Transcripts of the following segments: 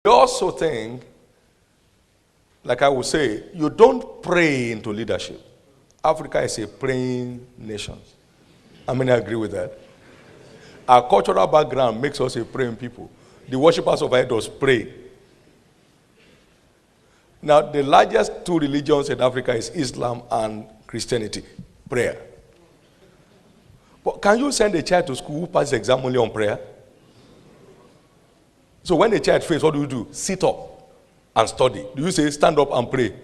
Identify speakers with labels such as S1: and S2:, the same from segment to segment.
S1: I also think, like I would say, you don't pray into leadership. Africa is a praying nation. I mean, I agree with that. Our cultural background makes us a praying people. The worshippers of idols pray. Now, the largest two religions in Africa is Islam and Christianity. Prayer. But can you send a child to school who passes the exam only on prayer? So when the child fails, what do? Sit up and study. Do you say stand up and pray?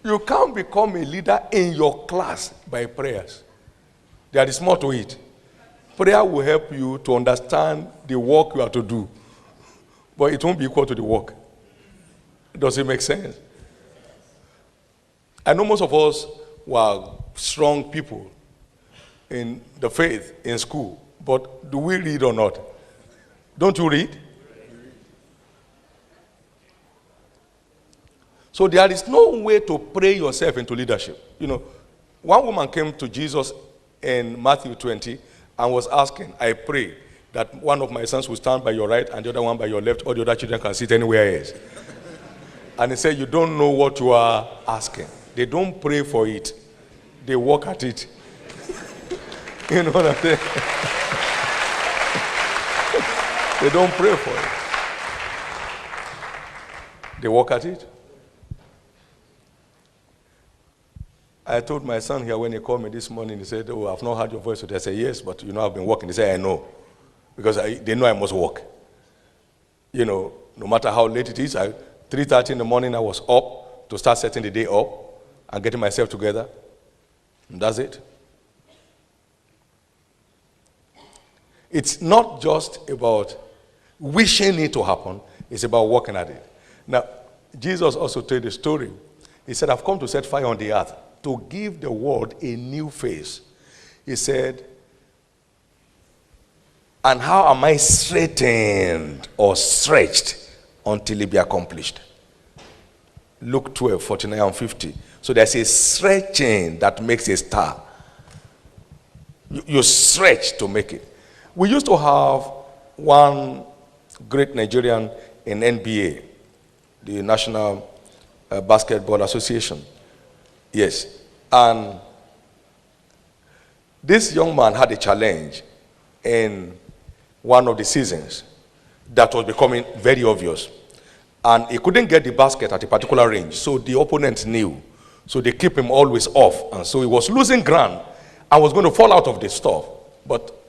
S1: You can't become a leader in your class by prayers. There is more to it. Prayer will help you to understand the work you have to do, but it won't be equal to the work. Does it make sense? I know most of us were strong people in the faith in school, but do we read or not? Don't you read? So there is no way to pray yourself into leadership. You know, one woman came to Jesus in Matthew 20 and was asking, I pray that one of my sons will stand by your right and the other one by your left, or the other children can sit anywhere else. And he said, you don't know what you are asking. They don't pray for it. They work at it. You know what I'm saying? They don't pray for it. They work at it. I told my son here when he called me this morning, he said, oh, I've not heard your voice today. I said, yes, but you know, I've been working. He said, I know. Because they know I must work. You know, no matter how late it is, 3:30 in the morning, I was up to start setting the day up and getting myself together. And that's it. It's not just about wishing it to happen. It's about working at it. Now, Jesus also told the story. He said, I've come to set fire on the earth, to give the world a new face. He said, and how am I straightened or stretched until it be accomplished? Luke 12, 49 and 50. So there's a stretching that makes a star. You stretch to make it. We used to have one great Nigerian in NBA, the National Basketball Association. Yes. And this young man had a challenge in one of the seasons that was becoming very obvious. And he couldn't get the basket at a particular range, so the opponent knew. So they keep him always off. And so he was losing ground and was going to fall out of the stuff. But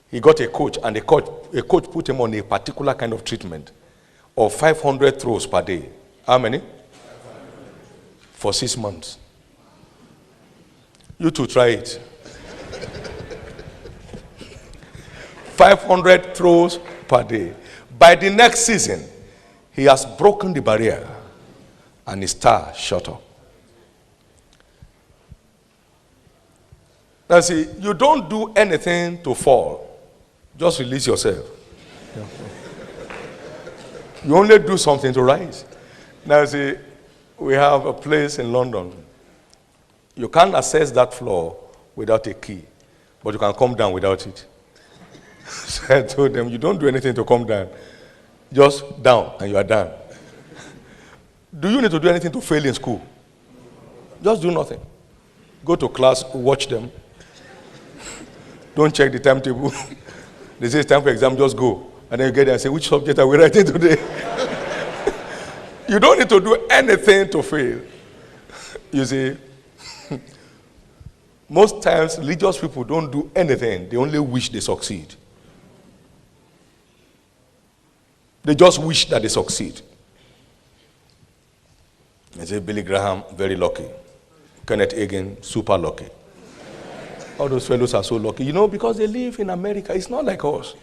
S1: he got a coach, and a coach put him on a particular kind of treatment of 500 throws per day. How many? For 6 months. You two try it. 500 throws per day. By the next season, he has broken the barrier and his star shot up. Now see, you don't do anything to fall. Just release yourself. You only do something to rise. Now see, we have a place in London. You can't access that floor without a key, but you can come down without it. So I told them, you don't do anything to come down. Just down, and you are done. Do you need to do anything to fail in school? Just do nothing. Go to class, watch them. Don't check the timetable. They say it's time for exam, just go. And then you get there and say, which subject are we writing today? You don't need to do anything to fail. You see, most times religious people don't do anything. They only wish they succeed. They just wish that they succeed. I say Billy Graham, very lucky. Kenneth Hagin, super lucky. All those fellows are so lucky. You know, because they live in America. It's not like us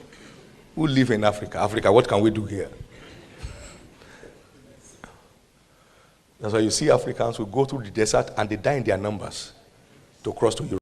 S1: who live in Africa. Africa, what can we do here? That's why you see Africans who go through the desert and they die in their numbers to cross to Europe.